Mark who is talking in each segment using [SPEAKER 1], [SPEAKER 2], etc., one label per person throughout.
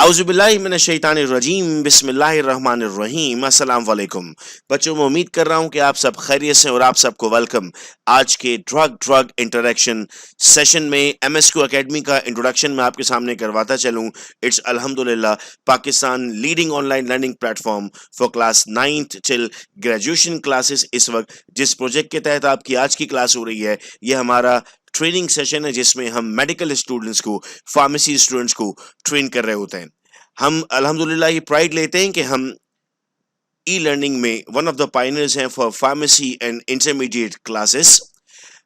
[SPEAKER 1] औज़ुबिल्लाहिमिनश्शैतानिर्रजीम बिस्मिल्लाहिर्रहमानिर्रहीम अस्सलाम वालेकुम। बच्चों, मैं उम्मीद कर रहा हूँ कि आप सब खैरियत से और आप सबको वेलकम आज के ड्रग इंटरेक्शन सेशन में। एमएसक्यू एकेडमी का इंट्रोडक्शन मैं आपके सामने करवाता चलूँ। इट्स अल्हम्दुलिल्लाह Pakistan leading online learning platform for class 9th till graduation classes. इस वक्त जिस प्रोजेक्ट के तहत आपकी आज की क्लास हो रही है, ये हमारा ट्रेनिंग सेशन है जिसमें हम मेडिकल स्टूडेंट्स को, फार्मेसी स्टूडेंट्स को ट्रेन कर रहे होते हैं। हम अल्हम्दुलिल्लाह ये प्राइड लेते हैं कि हम ई लर्निंग में वन ऑफ द पायनियर्स हैं for pharmacy and intermediate classes.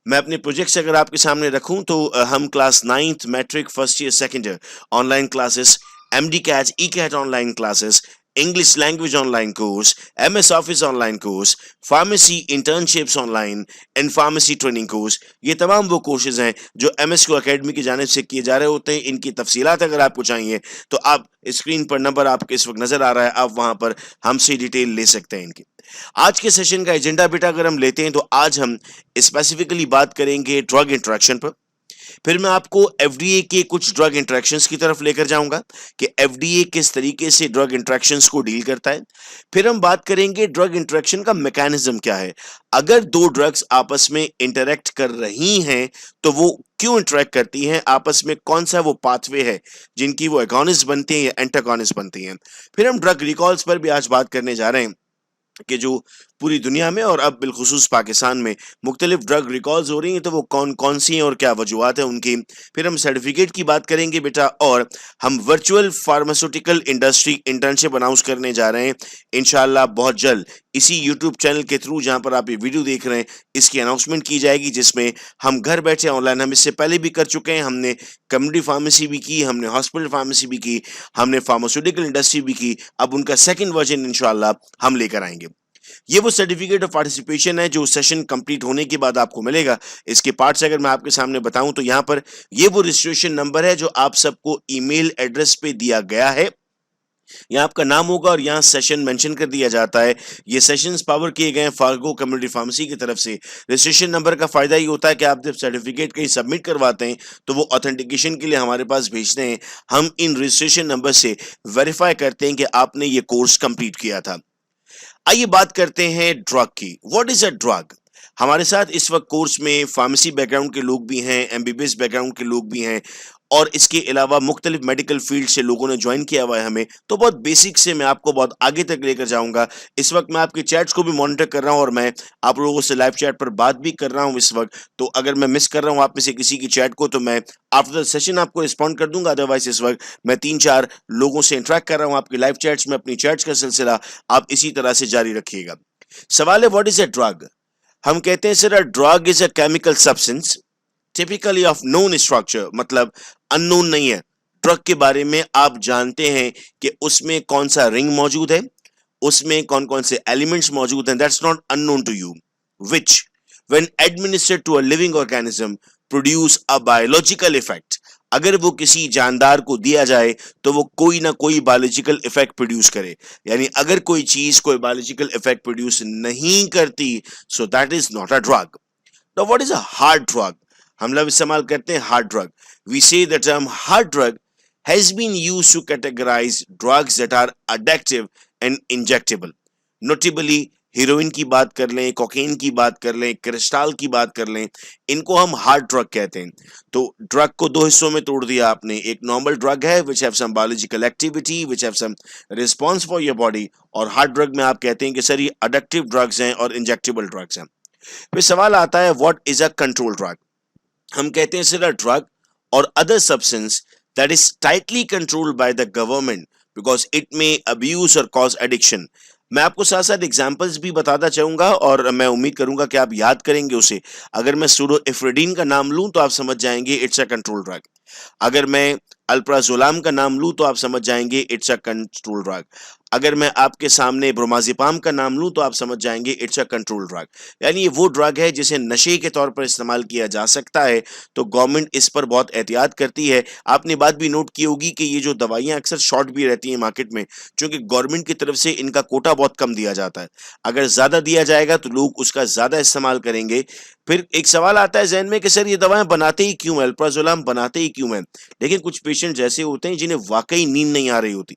[SPEAKER 1] मैं अपने प्रोजेक्ट्स अगर आपके सामने रखूं तो हम class 9th matric first year second year online classes, MD CAT E CAT online classes, English language online course, MS Office online course, pharmacy internships online and pharmacy training course, ये तमाम वो courses हैं जो MSQ academy की जानिब से किए जा रहे होते हैं। इनकी तफसीलात अगर आपको चाहिए तो आप स्क्रीन पर नंबर आपके इस वक्त नजर आ रहा है, आप वहां पर हमसे डिटेल ले सकते हैं इनकी। आज के सेशन का एजेंडा बेटा अगर हम लेते हैं तो आज हम स्पेसिफिकली बात करेंगे ड्रग इंटरेक्शन पर। फिर मैं आपको एफडीए के कुछ ड्रग इंटरेक्शंस की तरफ लेकर जाऊंगा कि एफडीए किस तरीके से ड्रग इंटरेक्शंस को डील करता है। फिर हम बात करेंगे ड्रग इंटरेक्शन का मैकेनिज्म क्या है। अगर दो ड्रग्स आपस में इंटरेक्ट कर रही हैं तो वो क्यों इंटरेक्ट करती हैं, आपस में कौन सा वो पाथवे है जिनकी वो एगोनिस्ट बनती हैं या एंटागोनिस्ट बनती हैं। फिर हम ड्रग रिकॉल्स पर भी आज बात करने जा रहे हैं कि जो पूरी दुनिया में और अब बिलखुसूस पाकिस्तान में मुख्तलिफ ड्रग रिकॉल्स हो रही हैं तो वो कौन कौन सी हैं और क्या वजूहत है उनकी। फिर हम सर्टिफिकेट की बात करेंगे बेटा, और हम virtual pharmaceutical industry internship announce करने जा रहे हैं इंशाल्लाह बहुत जल्द। इसी यूट्यूब चैनल के थ्रू जहां पर आप ये वीडियो देख रहे हैं इसकी अनाउंसमेंट की जाएगी, जिसमें हम घर बैठे ऑनलाइन, हम इससे पहले भी कर चुके हैं, हमने कम्युनिटी फार्मेसी भी की, हमने हॉस्पिटल फार्मेसी भी की, हमने फार्मास्यूटिकल इंडस्ट्री भी की। अब उनका सेकंड वर्जन इंशाल्लाह हम लेकर आएंगे। ये वो सर्टिफिकेट ऑफ पार्टिसिपेशन है जो सेशन कंप्लीट होने के बाद आपको मिलेगा। इसके पार्ट्स अगर मैं आपके सामने बताऊं तो यहाँ पर ये वो रजिस्ट्रेशन नंबर है जो आप सबको ईमेल एड्रेस पे दिया गया है। यहाँ आपका नाम होगा और यहाँ सेशन मेंशन कर दिया जाता है। ये सेशंस पावर किए गए हैं फार्गो कम्युनिटी फार्मेसी की तरफ से। रजिस्ट्रेशन नंबर का फायदा ये होता है कि आप जब सर्टिफिकेट कहीं सबमिट करवाते हैं तो वो ऑथेंटिकेशन के लिए हमारे पास भेजते हैं। हम इन रजिस्ट्रेशन नंबर से वेरीफाई करते हैं कि आपने ये कोर्स कंप्लीट किया था। आइए बात करते हैं ड्रग की। What is a drug? हमारे साथ इस वक्त कोर्स में फार्मेसी बैकग्राउंड के लोग भी हैं, एमबीबीएस बैकग्राउंड के लोग भी हैं, और इसके अलावा मुख्तलिफ मेडिकल फील्ड से लोगों ने ज्वाइन किया हुआ है हमें। तो बहुत बेसिक से मैं आपको बहुत आगे तक लेकर जाऊंगा। इस वक्त मैं आपके चैट्स को भी मॉनिटर कर रहा हूं और मैं आप लोगों से लाइव चैट पर बात भी कर रहा हूं इस वक्त। तो अगर मैं मिस कर रहा हूं आप में से किसी की चैट को तो मैं आफ्टर द सेशन आपको रिस्पॉन्ड कर दूंगा। अदरवाइज इस वक्त मैं 3-4 लोगों से इंटरेक्ट कर रहा हूं आपके लाइव चैट्स में। अपनी चैट्स का सिलसिला आप इसी तरह से जारी रखिएगा। सवाल है, व्हाट इज अ ड्रग? हम कहते हैं sir, a drug is a chemical substance typically of known structure, मतलब अननोन नहीं है। ड्रग के बारे में आप जानते हैं कि उसमें कौन सा रिंग मौजूद है, उसमें कौन कौन से एलिमेंट्स मौजूद हैं। That's not unknown to you, which when administered to a living organism produce a biological effect. अगर वो किसी जानदार को दिया जाए तो वो कोई ना कोई बायोलॉजिकल इफेक्ट प्रोड्यूस करे। यानी अगर कोई चीज कोई बायोलॉजिकल इफेक्ट प्रोड्यूस नहीं करती, so that is not a drug. Now what is a hard drug? हम लोग इस्तेमाल करते हैं हार्ड ड्रग। वी से the term hard drug has been used to categorize drugs that are addictive and injectable. Notably, heroine की बात कर लें, कोकेन की बात कर लें, क्रिस्टल की बात कर लें, इनको हम हार्ड ड्रग कहते हैं। तो ड्रग को दो हिस्सों में तोड़ दिया आपने। एक नॉर्मल ड्रग है which have some biological activity, which have some response for your body, और हार्ड ड्रग में आप कहते हैं कि सर ये अडक्टिव ड्रग्स हैं और इंजेक्टेबल ड्रग्स हैं। फिर सवाल आता है, what is a control drug? हम कहते हैं sir, a drug or other substance that is tightly controlled by the government because it may abuse or cause addiction. मैं आपको साथ साथ एग्जाम्पल्स भी बताता चाहूंगा और मैं उम्मीद करूंगा कि आप याद करेंगे उसे। अगर मैं सूडोएफ्रेडिन का नाम लूं तो आप समझ जाएंगे इट्स अ कंट्रोल ड्रग। अगर मैं अल्प्राजोलाम का नाम लूं तो आप समझ जाएंगे इट्स अ कंट्रोल ड्रग। अगर मैं आपके सामने ब्रोमाज़ेपाम का नाम लूं तो आप समझ जाएंगे इट्स अ कंट्रोल ड्रग, यानी ये वो ड्रग है जिसे नशे के तौर पर इस्तेमाल किया जा सकता है। तो गवर्नमेंट इस पर बहुत एहतियात करती है। आपने बात भी नोट की होगी कि ये जो दवाइयां अक्सर शॉर्ट भी रहती हैं मार्केट में, क्योंकि गवर्नमेंट की तरफ से इनका कोटा बहुत कम दिया जाता है। अगर ज्यादा दिया जाएगा तो लोग उसका ज्यादा इस्तेमाल करेंगे। फिर एक सवाल आता है जहन में कि सर ये दवाएं बनाते ही क्यों हैं, अल्प्राजोलम बनाते ही क्यों हैं। लेकिन कुछ पेशेंट ऐसे होते हैं जिन्हें वाकई नींद नहीं आ रही होती,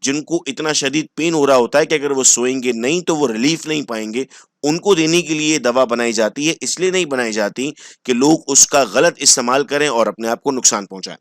[SPEAKER 1] जिनको इतना शदीद पेन हो रहा होता है कि अगर वो सोएंगे नहीं तो वो रिलीफ नहीं पाएंगे, उनको देने के लिए दवा बनाई जाती है। इसलिए नहीं बनाई जाती कि लोग उसका गलत इस्तेमाल करें और अपने आप को नुकसान पहुंचाएं।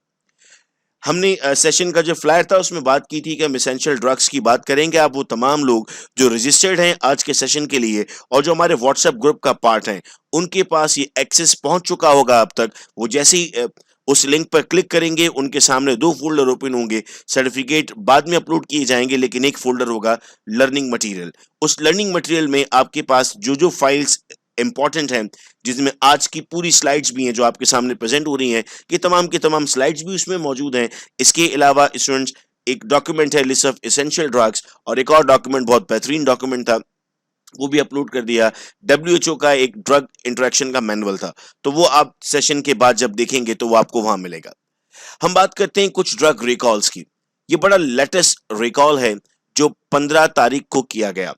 [SPEAKER 1] हमने सेशन का जो फ्लायर था उसमें बात की थी कि हम एसेंशियल ड्रग्स की बात करेंगे। आप वो तमाम लोग जो रजिस्टर्ड हैं आज के सेशन के लिए और जो हमारे व्हाट्सएप ग्रुप का पार्ट हैं, उनके पास ये एक्सेस पहुंच चुका होगा अब तक। वो जैसे ही उस लिंक पर क्लिक करेंगे उनके सामने दो फोल्डर ओपन होंगे। सर्टिफिकेट बाद में अपलोड किए जाएंगे, लेकिन एक फोल्डर होगा लर्निंग मटेरियल। उस लर्निंग मटेरियल में आपके पास जो जो फाइल्स इंपॉर्टेंट हैं, जिसमें आज की पूरी स्लाइड्स भी हैं जो आपके सामने प्रेजेंट हो रही हैं, कि तमाम की तमाम स्लाइड्स भी उसमें मौजूद हैं। इसके अलावा स्टूडेंट्स एक डॉक्यूमेंट है लिस्ट ऑफ एसेंशियल ड्रग्स, और एक और डॉक्यूमेंट बहुत बेहतरीन डॉक्यूमेंट था वो भी अपलोड कर दिया। WHO का एक ड्रग इंटरेक्शन का मैनुअल था, तो वो आप सेशन के बाद जब देखेंगे तो वो आपको वहां मिलेगा। हम बात करते हैं कुछ ड्रग रिकॉल्स की। ये बड़ा लेटेस्ट रिकॉल है जो 15 तारीख को किया गया।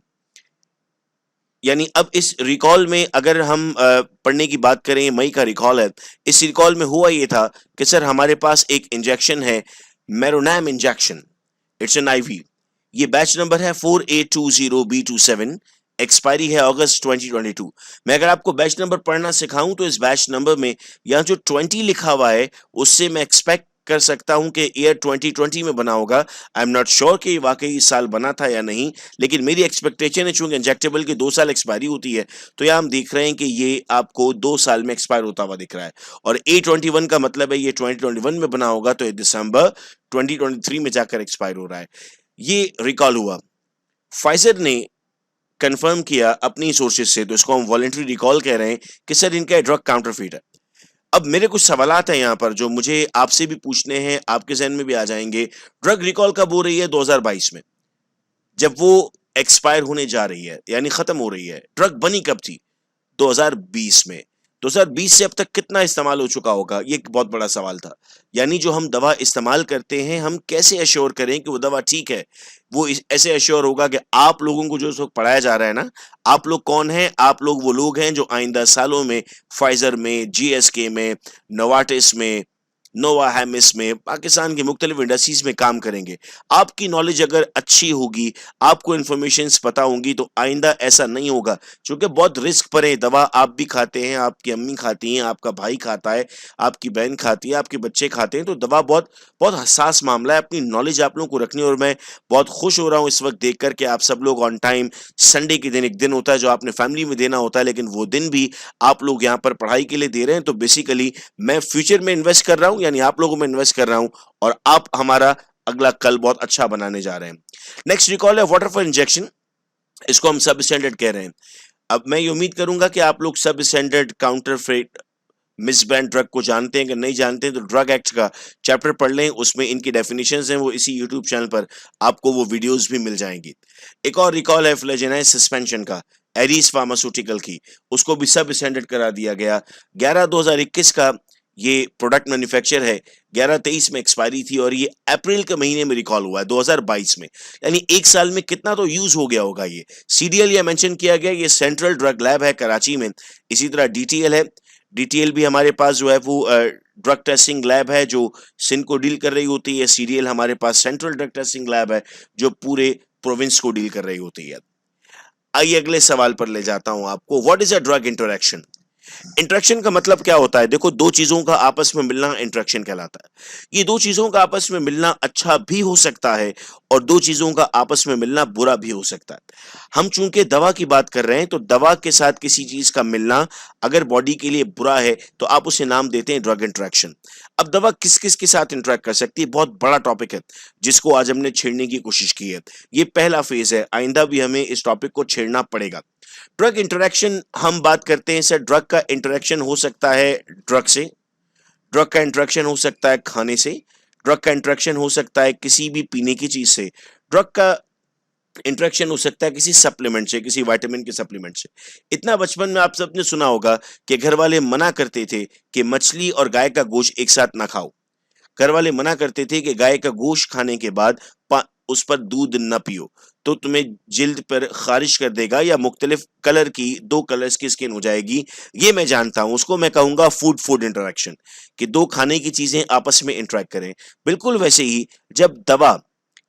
[SPEAKER 1] यानी अब इस रिकॉल में अगर हम पढ़ने की बात करें, मई का रिकॉल है। इस रिकॉल में हुआ ये था कि सर हमारे पास एक इंजेक्शन है, मेरोनैम इंजेक्शन, इट्स एन IV। ये बैच नंबर है 4820B27, एक्सपायरी है अगस्त 2022। मैं अगर आपको बैच नंबर पढ़ना सिखाऊं तो इस बैच नंबर में यहाँ जो 20 लिखा हुआ है उससे मैं एक्सपेक्ट कर सकता हूं कि ईयर 2020 में बना होगा। आई एम नॉट श्योर कि वाकई इस साल बना था या नहीं, लेकिन मेरी एक्सपेक्टेशन है चूंकि इंजेक्टेबल की 2 साल एक्सपायरी होती है, तो यहाँ हम देख रहे हैं कि ये आपको 2 साल में एक्सपायर होता हुआ दिख रहा है। और A21 का मतलब है ये 2021 में बना होगा, तो ये दिसंबर 2023 में जाकर एक्सपायर हो रहा है। ये रिकॉल हुआ, फाइजर ने कंफर्म किया अपनी सोर्सेज से, तो इसको हम वॉलंटरी रिकॉल कह रहे हैं कि सर इनका ड्रग काउंटरफीट है। अब मेरे कुछ सवालात हैं यहाँ पर जो मुझे आपसे भी पूछने हैं, आपके जहन में भी आ जाएंगे। ड्रग रिकॉल कब हो रही है? 2022 में, जब वो एक्सपायर होने जा रही है यानी खत्म हो रही है। ड्रग बनी कब थी? 2020 में। 2020 से अब तक कितना इस्तेमाल हो चुका होगा, ये एक बहुत बड़ा सवाल था। यानी जो हम दवा इस्तेमाल करते हैं, हम कैसे एश्योर करें कि वो दवा ठीक है? वो ऐसे एश्योर होगा कि आप लोगों को जो इस वक्त पढ़ाया जा रहा है ना, आप लोग कौन हैं? आप लोग वो लोग हैं जो आइंदा सालों में फाइजर में, GSK में, नोवार्टिस में, नोवा हेमिस में, पाकिस्तान की मुख्तलिफ इंडस्ट्रीज में काम करेंगे। आपकी नॉलेज अगर अच्छी होगी, आपको इंफॉर्मेशन पता होंगी, तो आइंदा ऐसा नहीं होगा। क्योंकि बहुत रिस्क पर है। दवा आप भी खाते हैं, आपकी अम्मी खाती हैं, आपका भाई खाता है, आपकी बहन खाती है, आपके बच्चे खाते हैं, तो दवा बहुत बहुत हसास मामला है। अपनी नॉलेज आप लोगों को रखनी है। और मैं बहुत खुश हो रहा हूँ इस वक्त देख कर के आप सब लोग ऑन टाइम, संडे के दिन एक दिन होता है जो आपने फैमिली में देना होता है, लेकिन वो दिन भी आप लोग यहाँ पर पढ़ाई के लिए दे रहे हैं। तो बेसिकली मैं फ्यूचर में इन्वेस्ट कर रहा हूँ, यानी आप लोगों में इन्वेस्ट कर रहा हूँ, और आप हमारा अगला कल बहुत अच्छा बनाने जा रहे हैं। नेक्स्ट रिकॉल है वाटर फॉर इंजेक्शन, इसको हम सब स्टैंडर्ड कह रहे हैं। अब मैं ये उम्मीद करूंगा कि आप लोग सब स्टैंडर्ड काउंटरफेट मिसब्रांड ड्रग को जानते हैं। कि नहीं जानते हैं तो ड्रग एक्ट का चैप्टर पढ़ लें, उसमें इनकी डेफिनेशंस हैं, वो इसी यूट्यूब चैनल पर आपको वो वीडियोस भी मिल जाएंगी। एक और रिकॉल है फ्लेजेनाइज सस्पेंशन का, एरिस फार्मास्यूटिकल की, उसको भी सब स्टैंडर्ड करा दिया गया। 11/2021 का ये प्रोडक्ट मैन्युफैक्चर है, 11/23 में एक्सपायरी थी, और ये अप्रैल के महीने में रिकॉल हुआ है 2022 में। यानी एक साल में कितना तो यूज हो गया होगा। ये CDL ये मेंशन किया गया, ये सेंट्रल ड्रग लैब है कराची में। इसी तरह DTL है, DTL भी हमारे पास जो है वो ड्रग टेस्टिंग लैब है जो सिंध को डील कर रही होती है। CDL हमारे पास सेंट्रल ड्रग टेस्टिंग लैब है जो पूरे प्रोविंस को डील कर रही होती है। आइए अगले सवाल पर ले जाता हूं आपको। What is a drug interaction? Interaction का मतलब क्या होता है? देखो, दो चीजों का आपस में मिलना इंटरेक्शन कहलाता है। ये दो चीजों का आपस में मिलना अच्छा भी हो सकता है और दो चीजों का आपस में मिलना बुरा भी हो सकता है। हम चूंकि दवा की बात कर रहे हैं, तो दवा के साथ किसी चीज का मिलना अगर बॉडी के लिए बुरा है तो आप उसे नाम देते हैं ड्रग इंटरेक्शन। अब दवा किस किस के साथ इंटरेक्ट कर सकती है, बहुत बड़ा टॉपिक है जिसको आज हमने छेड़ने की कोशिश की है। ये पहला फेज है, आइंदा भी हमें इस टॉपिक को छेड़ना पड़ेगा। ड्रग इंटरेक्शन हम बात करते हैं सर, ड्रग का इंटरेक्शन हो सकता है ड्रग से, ड्रग का इंटरेक्शन हो सकता है खाने से, ड्रग का इंटरेक्शन हो सकता है किसी भी पीने की चीज से। ड्रग का इंट्रैक्शन हो सकता है किसी सप्लीमेंट से, किसी विटामिन के सप्लीमेंट से। इतना बचपन में आप सबने सुना होगा कि घर वाले मना करते थे कि मछली और गाय का गोश्त एक साथ ना खाओ। घर वाले मना करते थे कि गाय का गोश्त खाने के बाद उस पर दूध न पियो, तो तुम्हें जिल्द पर खारिश कर देगा या मुख्तलिफ कलर की, 2 कलर्स की स्किन हो जाएगी। ये मैं जानता हूं, उसको मैं कहूंगा फूड फूड इंटरेक्शन, कि दो खाने की चीजें आपस में इंटरेक्ट करें। बिल्कुल वैसे ही जब दवा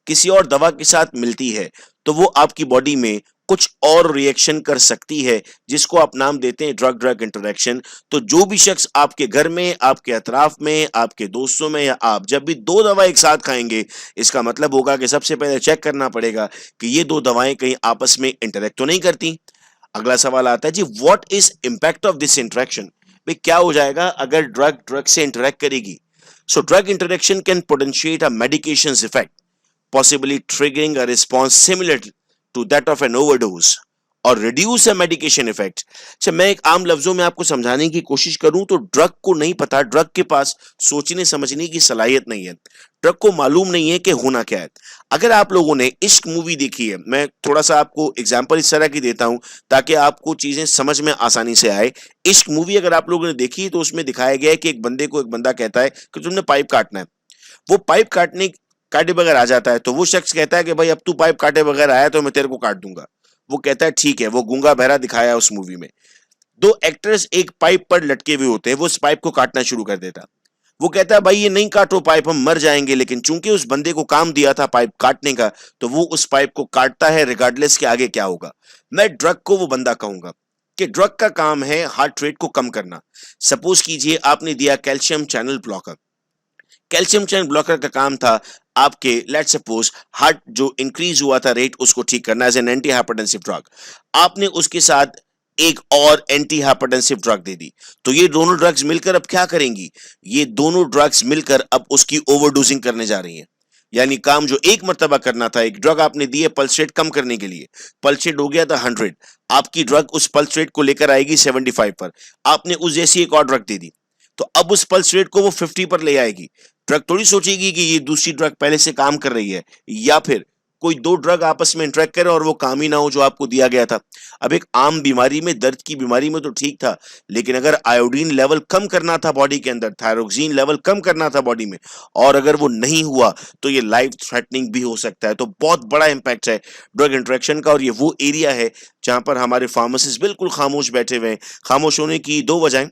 [SPEAKER 1] किसी और दवा के साथ मिलती है तो वो आपकी बॉडी में कुछ और रिएक्शन कर सकती है, जिसको आप नाम देते हैं ड्रग ड्रग इंटरेक्शन। तो जो भी शख्स आपके घर में, आपके अतराफ में, आपके दोस्तों में, या आप जब भी दो दवा एक साथ खाएंगे, इसका मतलब होगा कि सबसे पहले चेक करना पड़ेगा कि ये दो दवाएं कहीं आपस में इंटरेक्ट तो नहीं करती। अगला सवाल आता है जी, what is impact of this interaction. भाई क्या हो जाएगा अगर ड्रग ड्रग से इंटरेक्ट करेगी। So drug interaction can potentiate a medications effect, possibly triggering a response similar to that of an overdose or reduce a medication effect। अच्छा, मैं एक आम लफ्जों में आपको समझाने की कोशिश करूं तो ड्रग को नहीं पता, ड्रग के पास सोचने समझने की सलाहियत नहीं है, ड्रग को मालूम नहीं है कि होना क्या है। अगर आप लोगों ने इश्क मूवी देखी है, मैं थोड़ा सा आपको एग्जांपल इस तरह की देता हूं ताकि आपको चीजें समझ में आसानी से आए। इश्क मूवी अगर आप लोगों ने देखी तो उसमें दिखाया गया है कि एक बंदे को एक बंदा कहता है कि तुमने पाइप काटना है। वो पाइप काटे बगैर आ जाता है, तो वो शख्स कहता है कि भाई अब तू पाइप काटे बगैर आया तो मैं तेरे को काट दूंगा। वो कहता है ठीक है। वो गूंगा बहरा दिखाया है उस मूवी में। दो एक्टर्स एक पाइप पर लटके हुए होते हैं, वो उस पाइप को काटना शुरू कर देता। वो कहता है भाई ये नहीं काटो पाइप, हम मर जाएंगे। लेकिन चूंकि उस बंदे को काम दिया था पाइप काटने का, तो वो उस पाइप को काटता है रिगार्डलेस के आगे क्या होगा। मैं ड्रग को वो बंदा कहूंगा कि ड्रग का काम है हार्ट रेट को कम करना। सपोज कीजिए आपने दिया calcium channel blocker. Calcium channel blocker का काम था आपके लेट्स सपोज हार्ट जो इंक्रीज हुआ था रेट, उसको ठीक करना as an anti hypertensive drug. आपने उसके साथ एक और एंटी हाइपरटेंसिव ड्रग दे दी, तो ये दोनों ड्रग्स मिलकर अब क्या करेंगी, ये दोनों ड्रग्स मिलकर अब उसकी ओवरडोजिंग करने जा रही हैं। यानी काम जो एक मर्तबा करना था, एक ड्रग आपने दी है पल्स रेट कम करने के लिए, पल्स रेट हो गया था 100, आपकी ड्रग उस पल्स रेट को लेकर आएगी 75 पर। आपने उस जैसी एक और ड्रग दे दी, तो अब उस पल्स रेट को वो 50 पर ले आएगी। ड्रग थोड़ी सोचेगी कि ये दूसरी ड्रग पहले से काम कर रही है, या फिर कोई दो ड्रग आपस में इंटरेक्ट करे और वो काम ही ना हो जो आपको दिया गया था। अब एक आम बीमारी में, दर्द की बीमारी में तो ठीक था, लेकिन अगर आयोडीन लेवल कम करना था बॉडी के अंदर, थायरोक्सिन लेवल कम करना था बॉडी में, और अगर वो नहीं हुआ तो ये लाइफ थ्रेटनिंग भी हो सकता है। तो बहुत बड़ा इंपैक्ट है ड्रग इंटरेक्शन का। और ये वो एरिया है जहां पर हमारे फार्मासिस्ट बिल्कुल खामोश बैठे हुए हैं। खामोश होने की दो वजह,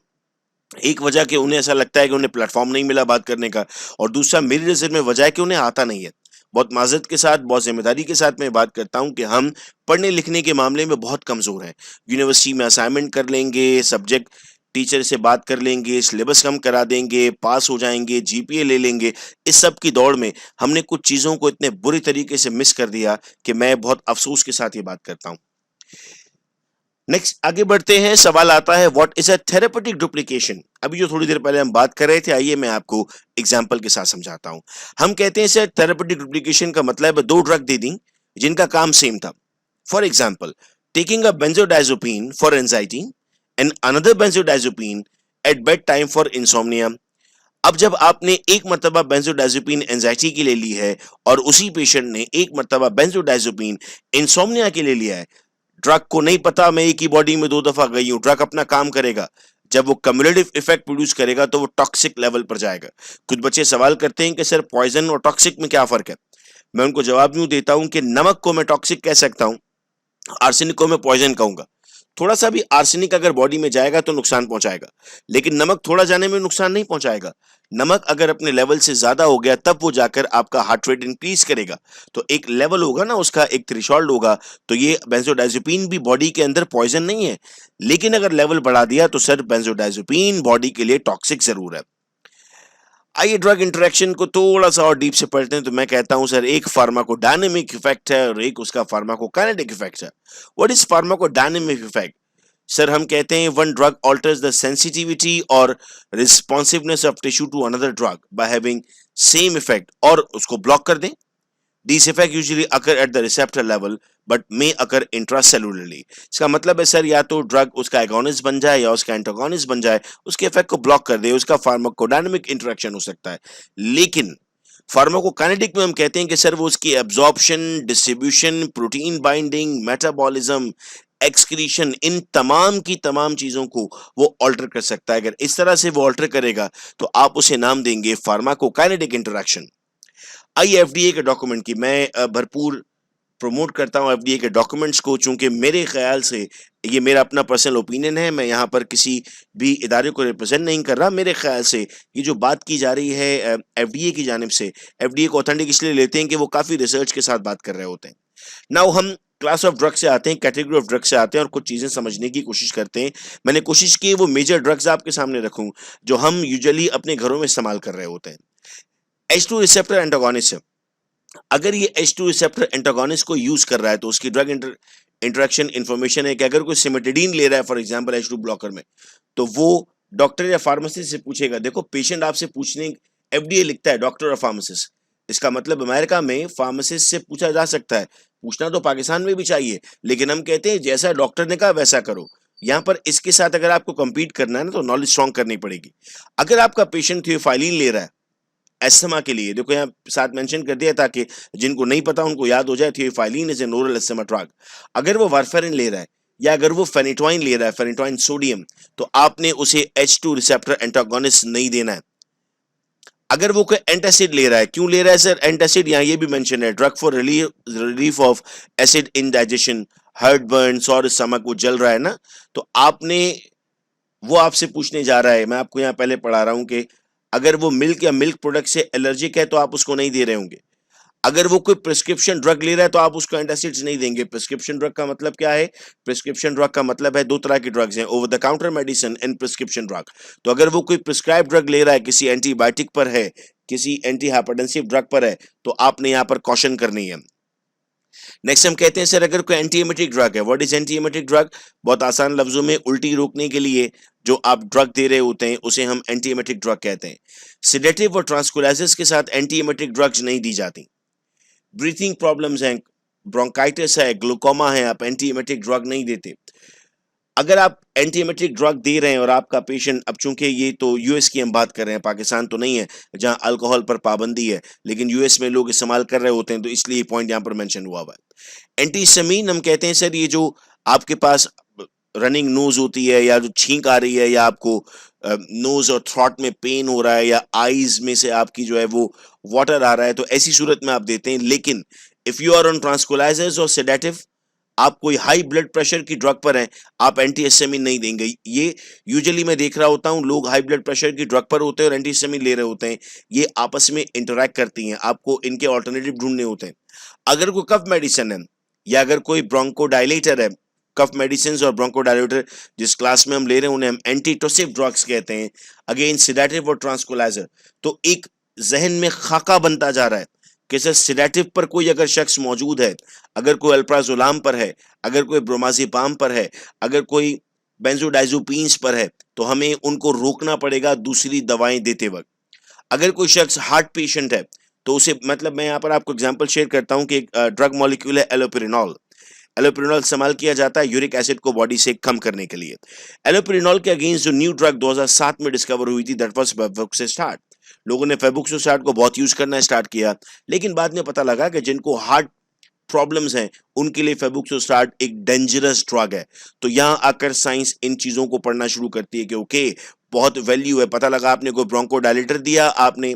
[SPEAKER 1] एक वजह कि उन्हें ऐसा लगता है कि उन्हें प्लेटफॉर्म नहीं मिला बात करने का, और दूसरा मेरी नजर में वजह है कि उन्हें आता नहीं है। बहुत माजरत के साथ, बहुत जिम्मेदारी के साथ मैं बात करता हूं कि हम पढ़ने लिखने के मामले में बहुत कमजोर हैं। यूनिवर्सिटी में असाइनमेंट कर लेंगे, सब्जेक्ट टीचर से बात कर लेंगे, सिलेबस कम करा देंगे, पास हो जाएंगे, जीपीए ले लेंगे। इस सब की दौड़ में हमने कुछ चीजों को इतने बुरी तरीके से मिस कर दिया कि मैं बहुत अफसोस के साथ ये बात करता हूं। नेक्स्ट आगे बढ़ते हैं, सवाल आता है what is a therapeutic duplication. अभी जो थोड़ी देर पहले हम बात कर रहे थे, आइए मैं आपको एग्जांपल के साथ समझाता हूं। हम कहते हैं सर थेरेपेटिक डुप्लीकेशन का मतलब है दो ड्रग दे दी जिनका काम सेम था। For example, taking a benzodiazepine for anxiety and another benzodiazepine at bed time for insomnia. अब जब आपने एक मर्तबा बेंजोडाइजोपिन एंजाइटी के लिए ली है और उसी पेशेंट ने एक मर्तबा बेंजोडाइजोपिन इंसोम्निया के लिए लिया है, ड्रग को नहीं पता मैं एक ही बॉडी में दो दफा गई हूं। ड्रग अपना काम करेगा, जब वो कम्युलेटिव इफेक्ट प्रोड्यूस करेगा तो वो टॉक्सिक लेवल पर जाएगा। कुछ बच्चे सवाल करते हैं कि सर पॉइजन और टॉक्सिक में क्या फर्क है। मैं उनको जवाब यूं देता हूं कि नमक को मैं टॉक्सिक कह सकता हूं, आर्सेनिक को मैं पॉइजन कहूंगा। थोड़ा सा भी आर्सेनिक अगर बॉडी में जाएगा तो नुकसान पहुंचाएगा, लेकिन नमक थोड़ा जाने में नुकसान नहीं पहुंचाएगा। नमक अगर अपने लेवल से ज्यादा हो गया तब वो जाकर आपका हार्ट रेट इंक्रीज करेगा। तो एक लेवल होगा ना उसका, एक थ्रेशोल्ड होगा। तो ये बेंजोडाइजोपिन भी बॉडी के अंदर पॉइजन नहीं है, लेकिन अगर लेवल बढ़ा दिया तो सर बेंजोडाइजोपिन बॉडी के लिए टॉक्सिक जरूर है। आइए ड्रग इंटरेक्शन को थोड़ा सा और डीप से पढ़ते हैं। तो मैं कहता हूं सर एक फार्माकोडायनेमिक इफेक्ट है और एक उसका फार्माकोकाइनेटिक इफेक्ट है। What is pharmacodynamic effect. Sir हम कहते हैं one drug alters the sensitivity और responsiveness of tissue to another drug by having same effect, और उसको ब्लॉक कर दें। These effects usually occur at the receptor level but may occur intracellularly। इसका मतलब है सर या तो ड्रग उसका एगोनिस्ट बन जाए या उसका एंटागोनिस्ट बन जाए, उसके इफेक्ट को ब्लॉक कर दे, उसका फार्माकोडायनेमिक इंटरेक्शन हो सकता है। लेकिन फार्माकोकाइनेटिक में हम कहते हैं कि सर वो उसकी absorption, distribution, protein binding, metabolism, excretion, इन तमाम की तमाम चीजों को वो ऑल्टर कर सकता है। अगर इस तरह से वो ऑल्टर करेगा तो आप उसे नाम देंगे फार्माकोकाइनेटिक इंटरेक्शन। आई एफडीए के डॉक्यूमेंट की मैं भरपूर प्रमोट करता हूं, एफडीए के डॉक्यूमेंट्स को, चूंकि मेरे ख्याल से ये मेरा अपना पर्सनल ओपिनियन है, मैं यहाँ पर किसी भी इदारे को रिप्रेजेंट नहीं कर रहा। मेरे ख्याल से ये जो बात की जा रही है एफडीए की जानिब से, एफडीए को ऑथेंटिक इसलिए लेते हैं कि वो काफी रिसर्च के साथ बात कर रहे होते हैं। नाउ हम क्लास ऑफ ड्रग से आते हैं, कैटेगरी ऑफ ड्रग से आते हैं और कुछ चीजें समझने की कोशिश करते हैं। मैंने कोशिश की वो मेजर ड्रग्स आपके सामने रखूं जो हम यूजुअली अपने घरों में इस्तेमाल कर रहे होते हैं। H2 रिसेप्टर एंटागोनिस्ट, अगर ये H2 रिसेप्टर एंटागोनिस्ट को यूज कर रहा है तो उसकी ड्रग इंटरेक्शन इंफॉर्मेशन है कि अगर कोई सिमेटिडीन ले रहा है फॉर एग्जांपल H2 ब्लॉकर में, तो वो डॉक्टर या फार्मासिस्ट से पूछेगा। देखो पेशेंट आपसे पूछने, एफडीए लिखता है डॉक्टर और फार्मासिस्ट, इसका मतलब अमेरिका में फार्मासिस्ट से पूछा जा सकता है, पूछना तो पाकिस्तान में भी चाहिए, लेकिन हम कहते हैं जैसा डॉक्टर ने कहा वैसा करो। यहाँ पर इसके साथ अगर आपको compete करना है ना तो नॉलेज स्ट्रॉन्ग करनी पड़ेगी। अगर आपका पेशेंट थियोफाइलिन ले रहा है एस्थमा के लिए, देखो यहाँ साथ मेंशन कर दिया ताकि जिनको नहीं पता उनको याद हो जाए, theophylline is an oral asthma drug. अगर वो वारफेरिन ले रहा है या अगर वो फेनिटोइन ले रहा है, फेनिटोइन सोडियम, तो आपने उसे H2 रिसेप्टर एंटागोनिस्ट नहीं देना है। अगर वो कोई एंटासिड ले रहा है, क्यों ले रहा है सर एंटासिड, यहाँ ये भी मेंशन है, drug for relief of acid indigestion, heartburn, sour stomach, वो जल रहा है ना, तो आपने, वो आपसे पूछने जा रहा है, मैं आपको यहाँ पहले पढ़ा रहा हूं कि अगर वो मिल्क या मिल्क प्रोडक्ट से एलर्जिक है तो आप उसको नहीं दे रहे होंगे। अगर वो कोई प्रिस्क्रिप्शन ड्रग ले रहा है तो आप उसको एंटासिड्स नहीं देंगे। प्रिस्क्रिप्शन ड्रग का मतलब क्या है? प्रिस्क्रिप्शन ड्रग का मतलब है दो तरह की ड्रग्स हैं, over the counter medicine and prescription drug. तो अगर वो कोई प्रिस्क्राइब ड्रग ले रहा है, किसी एंटीबायोटिक पर है, किसी एंटी हाइपरटेंसिव ड्रग पर है, तो आपने यहाँ पर कॉशन करनी है। नेक्स्ट हम कहते हैं सर अगर कोई एंटीएमेटिक ड्रग है, व्हाट इज एंटीएमेटिक ड्रग? बहुत आसान लफ्जों में, उल्टी रोकने के लिए जो आप ड्रग दे रहे होते हैं उसे हम एंटीएमेटिक ड्रग कहते हैं। सिडेटिव और ट्रांसकुलाइसिस के साथ एंटीएमेटिक ड्रग्स नहीं दी जाती। ब्रीथिंग प्रॉब्लम्स हैं, ब्रोंकाइटिस है, ग्लूकोमा है, आप एंटीएमेटिक ड्रग नहीं देते। अगर आप एंटीएमेटिक ड्रग दे रहे हैं और आपका पेशेंट, अब चूंकि ये तो यूएस की हम बात कर रहे हैं, पाकिस्तान तो नहीं है जहां अल्कोहल पर पाबंदी है, लेकिन यूएस में लोग इस्तेमाल कर रहे होते हैं, तो इसलिए ये पॉइंट यहां पर मेंशन हुआ हुआ है। एंटीहिस्टामिन हम कहते हैं सर ये जो आपके पास रनिंग नोज होती है या जो छींक आ रही है या आपको नोज और थ्रॉट में पेन हो रहा है या आईज में से आपकी जो है वो वाटर आ रहा है, तो ऐसी सूरत में आप देते हैं। लेकिन इफ यू आर ऑन ट्रांसकुलाइजर्स और सेडेटिव, आप कोई हाई ब्लड प्रेशर की ड्रग पर हैं, आप एंटीहिस्टामिन नहीं देंगे। ये यूजुअली मैं देख रहा होता हूं, लोग हाई ब्लड प्रेशर की ड्रग पर होते हैं और एंटीहिस्टामिन ले रहे होते हैं, ये आपस में इंटरैक्ट करती हैं, आपको इनके ऑल्टरनेटिव ढूंढने होते हैं। अगर कोई कफ मेडिसिन है या अगर कोई ब्रोंकोडायलेटर है, कफ मेडिसिन और ब्रोंकोडायलेटर जिस क्लास में हम ले रहे हैं उन्हें हम एंटीटोसिव ड्रग्स कहते हैं, अगेन सिडेटिव और ट्रांसकुलाइजर। तो एक जहन में खाका बनता जा रहा है कि सर सिडेटिव पर कोई अगर शख्स मौजूद है, अगर कोई अल्प्राजोलाम पर है, अगर कोई ब्रोमाज़ेपाम पर है, अगर कोई बेंजोडाइज़ोपिन्स पर है, तो हमें उनको रोकना पड़ेगा दूसरी दवाएं देते वक्त। अगर कोई शख्स हार्ट पेशेंट है तो उसे, मतलब मैं यहाँ पर आपको एग्जांपल शेयर करता हूँ कि एक ड्रग मॉलिक्यूल है एलोपेरिनॉल। एलोपेरिनॉल इस्तेमाल किया जाता है यूरिक एसिड को बॉडी से कम करने के लिए। एलोपेरिनॉल के अगेंस्ट जो न्यू ड्रग 2007 में डिस्कवर हुई थी, दैट वाज फेबुक्सोस्टाट। लोगों ने फेबुक्सोस्टाट को बहुत यूज करना स्टार्ट किया, लेकिन बाद में पता लगा कि जिनको हार्ट प्रॉब्लम्स हैं उनके लिए फेबुक्सोस्टाट एक डेंजरस ड्रग है। तो यहाँ आकर साइंस इन चीजों को पढ़ना शुरू करती है कि ओके बहुत वैल्यू है। पता लगा आपने कोई ब्रोंकोडायलेटर दिया, आपने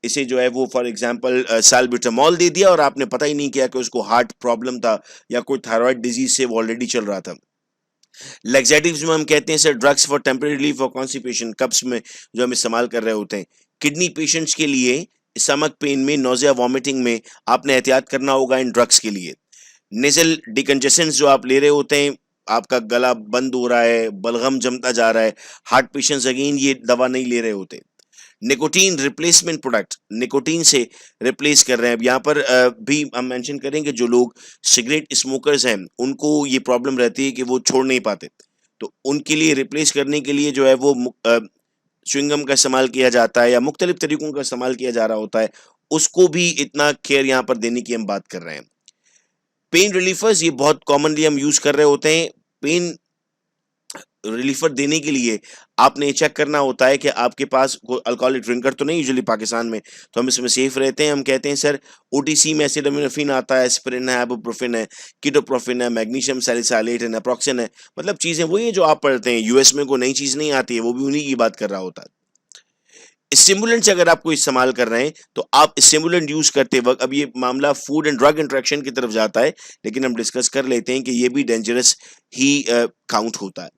[SPEAKER 1] इसे जो है वो फॉर एग्जांपल साल्ब्यूटामॉल दे दिया और आपने पता ही नहीं किया कि उसको हार्ट प्रॉब्लम था या कोई थायराइड डिजीज से वो ऑलरेडी चल रहा था। लैक्सेटिव्स में हम कहते हैं sir drugs for temporary relief और कॉन्स्टिपेशन, कब्ज में जो हम इस्तेमाल कर रहे होते हैं। किडनी पेशेंट्स के लिए स्टमक पेन में, नोजिया, वॉमिटिंग में आपने एहतियात करना होगा इन ड्रग्स के लिए। नेजल डिकंजेशंस जो आप ले रहे होते हैं, आपका गला बंद हो रहा है, बलगम जमता जा रहा है, हार्ट पेशेंट्स अगेन ये दवा नहीं ले रहे होते। निकोटीन रिप्लेसमेंट प्रोडक्ट, निकोटीन से रिप्लेस कर रहे हैं। अब यहाँ पर भी हम मेंशन करेंगे जो लोग सिगरेट स्मोकर्स हैं उनको ये प्रॉब्लम रहती है कि वो छोड़ नहीं पाते, तो उनके लिए रिप्लेस करने के लिए जो है वो च्युइंगम का इस्तेमाल किया जाता है या मुख्तलिफ तरीकों का इस्तेमाल किया जा रहा होता है, उसको भी इतना केयर यहाँ पर देने की हम बात कर रहे हैं। पेन रिलीफर्स ये बहुत कॉमनली हम यूज कर रहे होते हैं। पेन रिलीफर देने के लिए आपने चेक करना होता है कि आपके पास कोई अल्कोहलिक ड्रिंकर तो नहीं यूजुअली पाकिस्तान में, तो हम इसमें सेफ रहते हैं। हम कहते हैं सर ओटीसी में एसिटामिनोफेन आता है, एस्पिरिन है, इबुप्रोफेन है, कीटोप्रोफेन है, मैग्नीशियम सैलिसाइलेट है, नेप्रोक्सन है, मतलब चीजें वही है जो आप पढ़ते हैं। यूएस में कोई नई चीज नहीं आती है, वो भी उन्हीं की बात कर रहा होता है। स्टिमुलेंट्स अगर आपको इस्तेमाल कर रहे हैं तो आप स्टिमुलेंट यूज करते वक्त, अब ये मामला फूड एंड ड्रग इंटरेक्शन की तरफ जाता है, लेकिन हम डिस्कस कर लेते हैं कि ये भी डेंजरस ही काउंट होता है।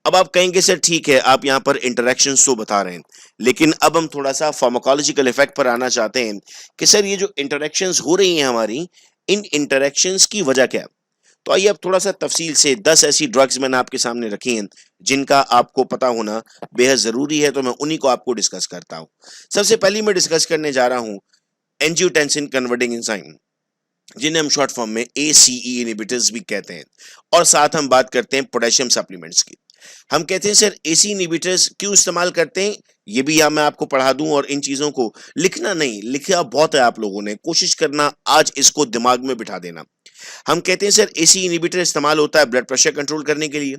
[SPEAKER 1] अब आप कहेंगे सर ठीक है, आप यहाँ पर इंटरेक्शंस तो बता रहे हैं, लेकिन अब हम थोड़ा सा फार्माकोलॉजिकल इफेक्ट पर आना चाहते हैं कि सर ये जो इंटरेक्शंस हो रही हैं हमारी, इन इंटरेक्शंस की वजह क्या है। तो आइए अब थोड़ा सा तफसील से 10 ऐसी ड्रग्स मैंने आपके सामने रखी हैं जिनका आपको पता होना बेहद जरूरी है, तो मैं उन्हीं को आपको डिस्कस करता हूं। सबसे पहली मैं डिस्कस करने जा रहा हूं एंजियोटेंसिन कन्वर्टिंग एंजाइम, जिन्हें हम शॉर्ट फॉर्म में ACE इनहिबिटर्स भी कहते हैं, और साथ हम बात करते हैं पोटेशियम सप्लीमेंट्स की। हम कहते हैं सर AC इनहिबिटर्स क्यों इस्तेमाल करते हैं, ये भी यहाँ मैं आपको पढ़ा दूं, और इन चीजों को लिखना नहीं, लिखा बहुत है आप लोगों ने, कोशिश करना आज इसको दिमाग में बिठा देना। हम कहते हैं सर AC इनहिबिटर इस्तेमाल होता है ब्लड प्रेशर कंट्रोल करने के लिए,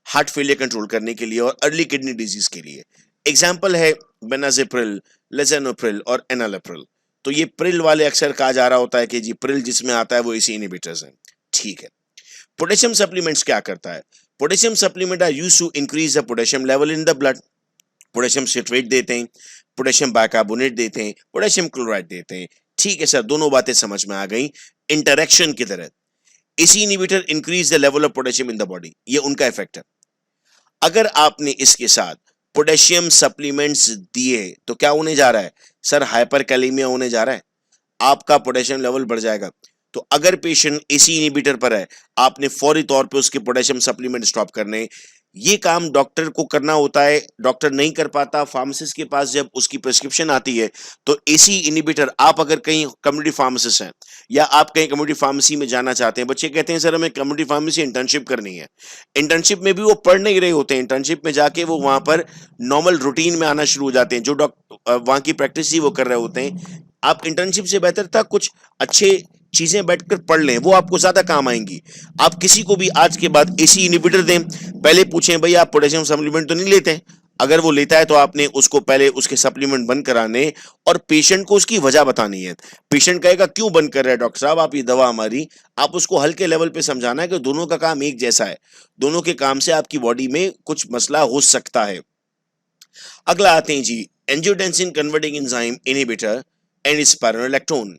[SPEAKER 1] हार्ट फेलियर कंट्रोल करने के लिए, और अर्ली किडनी डिजीज के लिए। एग्जाम्पल है बेनाजेप्रिल, लेजोनोप्रिल और एनालेप्रिल। तो ये प्रिल वाले अक्सर कहा जा रहा होता है कि जी प्रिल जिसमें आता है वो AC इनहिबिटर्स हैं, ठीक है। पोटेशियम सप्लीमेंट्स क्या करता है, potassium supplement are used to increase the potassium level in the blood. Potassium citrate देते हैं, पोटेशियम बाइकार्बोनेट देते हैं, पोटेशियम क्लोराइड देते हैं, ठीक है सर, दोनों बातें समझ में आ गई। इंटरेक्शन की तरह AC inhibitor increase the level of potassium in the body, ये उनका इफेक्ट है। अगर आपने इसके साथ पोटेशियम सप्लीमेंट्स दिए तो क्या होने जा रहा है सर, हाइपरकैलेमिया होने जा रहा है, आपका पोटेशियम लेवल बढ़ जाएगा। तो अगर पेशेंट AC इनहिबिटर पर है, आपने फौरी तौर पे उसके पोटेशियम सप्लीमेंट स्टॉप करने। ये काम डॉक्टर को करना होता है, डॉक्टर नहीं कर पाता, फार्मासिस्ट के पास जब उसकी प्रिस्क्रिप्शन आती है तो AC इनहिबिटर, आप अगर कहीं कम्युनिटी फार्मासिस्ट हैं या आप कहीं कम्युनिटी फार्मेसी में जाना चाहते हैं, बच्चे कहते हैं सर हमें कम्युनिटी फार्मेसी इंटर्नशिप करनी है, इंटर्नशिप में भी वो पढ़ नहीं रहे होते हैं, इंटर्नशिप में जाके वो वहां पर नॉर्मल रूटीन में आना शुरू हो जाते हैं, जो डॉक्टर वहां की प्रैक्टिस ही वो कर रहे होते हैं। आप इंटर्नशिप से बेहतर था कुछ अच्छे चीजें बैठकर पढ़ लें, वो आपको ज्यादा काम आएंगी। आप किसी को भी आज के बाद AC इनहिबिटर दें, पहले पूछें भाई आप पोटेशियम सप्लीमेंट तो नहीं लेते हैं, अगर वो लेता है तो आपने उसको पहले उसके सप्लीमेंट बंद कराने और पेशेंट को उसकी वजह बतानी है। पेशेंट कहेगा क्यों बंद कर रहे हैं डॉक्टर साहब आप ये दवा हमारी, आप उसको हल्के लेवल पे समझाना है कि दोनों का काम एक जैसा है, दोनों के काम से आपकी बॉडी में कुछ मसला हो सकता है। अगला आते हैं जी angiotensin converting enzyme inhibitor and spironolactone.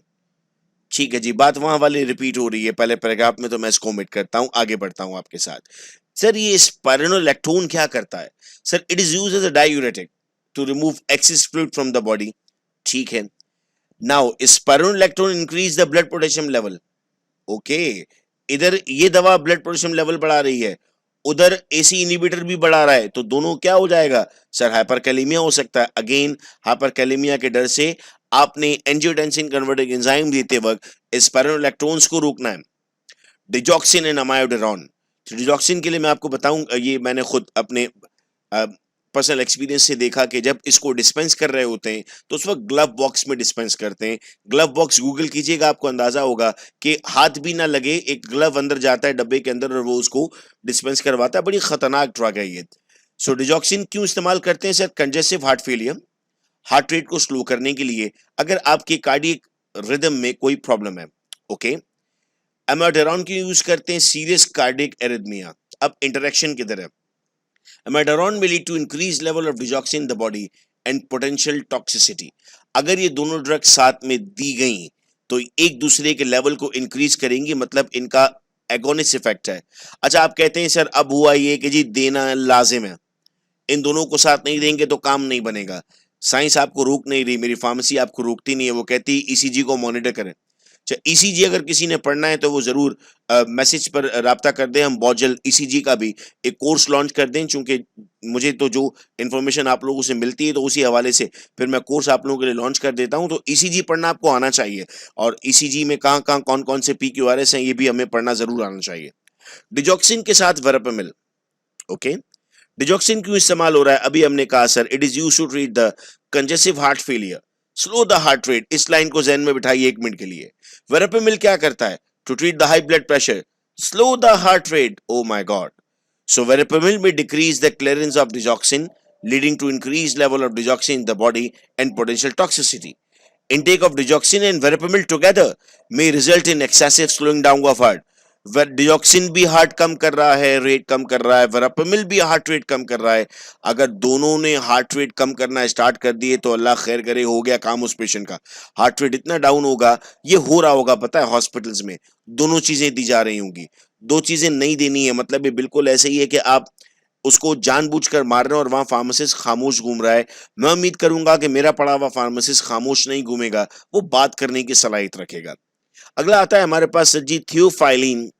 [SPEAKER 1] ठीक है जी, बात वहां वाली रिपीट हो रही है पहले पैराग्राफ में, तो मैं इसको ओमिट करता हूं, आगे बढ़ता हूं आपके साथ। सर ये स्पाइरोलेक्टोन क्या करता है, sir it is used as a diuretic to remove excess fluid from the body, ठीक है। Now spironolactone increase the blood potassium level, okay. इधर ये दवा ब्लड पोटेशियम लेवल बढ़ा रही है, उधर AC इनहिबिटर भी बढ़ा रहा है, तो दोनों क्या हो जाएगा सर, हाइपरकैलेमिया हो सकता है। अगेन हाइपरकैलेमिया के डर से आपने एंजियोटेंसिन कन्वर्टिंग एंजाइम देते वक्त स्पाइरोलेक्टोन्स को रोकना है। डिजॉक्सिन एंड अमायोडेरोन, तो डिजॉक्सिन के लिए मैं आपको बताऊं, ये मैंने खुद अपने पर्सनल एक्सपीरियंस से देखा कि जब इसको डिस्पेंस कर रहे होते हैं तो उस वक्त ग्लव बॉक्स में डिस्पेंस करते हैं। ग्लव बॉक्स गूगल कीजिएगा, आपको अंदाजा होगा कि हाथ भी ना लगे, एक ग्लव अंदर जाता है डब्बे के अंदर और वो उसको डिस्पेंस करवाता है। बड़ी खतरनाक ड्रग है ये। सो डिजॉक्सिन क्यों इस्तेमाल करते हैं sir, congestive heart failure, heart rate को स्लो करने के लिए, अगर आपके कार्डियक रिदम में कोई प्रॉब्लम है, ओके। अमायोडेरोन क्यों यूज करते हैं, सीरियस कार्डियक एरिथमिया। अब इंटरेक्शन की तरह amiodarone may lead to increased level of digoxin in the body and potential toxicity। अगर ये दोनों ड्रग साथ में दी गई तो एक दूसरे के लेवल को इंक्रीज करेंगी, मतलब इनका एगोनिस्ट इफेक्ट है। अच्छा आप कहते हैं सर अब हुआ ये कि जी देना लाजिम है, इन दोनों को साथ नहीं देंगे तो काम नहीं बनेगा। साइंस आपको रोक नहीं रही, मेरी फार्मेसी आपको रोकती नहीं है, वो कहती ECG को मॉनिटर करें। ECG अगर किसी ने पढ़ना है तो वो जरूर मैसेज पर राब्ता कर दें, हम बहुत जल्द ECG का भी एक कोर्स लॉन्च कर दें, चूंकि मुझे तो जो इन्फॉर्मेशन आप लोगों से मिलती है तो उसी हवाले से फिर मैं कोर्स आप लोगों के लिए लॉन्च कर देता हूं। तो ECG पढ़ना आपको आना चाहिए, और ECG में कहाँ कहाँ कौन कौन से PQRS हैं ये भी हमें पढ़ना जरूर आना चाहिए। डिजॉक्सिन के साथ वेरापेमिल, ओके। डिजॉक्सिन क्यों इस्तेमाल हो रहा है, अभी हमने कहा sir it is used to treat the congestive heart failure, slow the heart rate. इस लाइन को ज़हन में बिठाइए 1 मिनट के लिए। वेरापेमिल क्या करता है, to treat the high blood pressure, slow the heart rate, oh my God. So verapamil may decrease the clearance of digoxin, leading to increased level of digoxin in the body and potential toxicity. Intake of digoxin and verapamil together may result in excessive slowing down of heart. Digoxin भी heart कम कर रहा है, rate कम कर रहा है, वेरापेमिल भी heart rate कम कर रहा है. अगर दोनों ने हार्ट रेट कम करना स्टार्ट कर दिए तो अल्लाह खैर करे, हो गया काम उस पेशेंट का. हार्ट रेट इतना डाउन होगा, ये हो रहा होगा, पता है हॉस्पिटल्स में दोनों चीजें दी जा रही होंगी. दो चीजें नहीं देनी है, मतलब ये बिल्कुल ऐसे ही है कि आप उसको जानबूझकर मार रहे हैं और वहां फार्मासिस्ट खामोश घूम रहा है. मैं उम्मीद करूंगा कि मेरा पढ़ा हुआ फार्मासिस्ट खामोश नहीं घूमेगा, वो बात करने की सलाहियत रखेगा. अगला आता है हमारे पास सर जी, थियोफाइलिन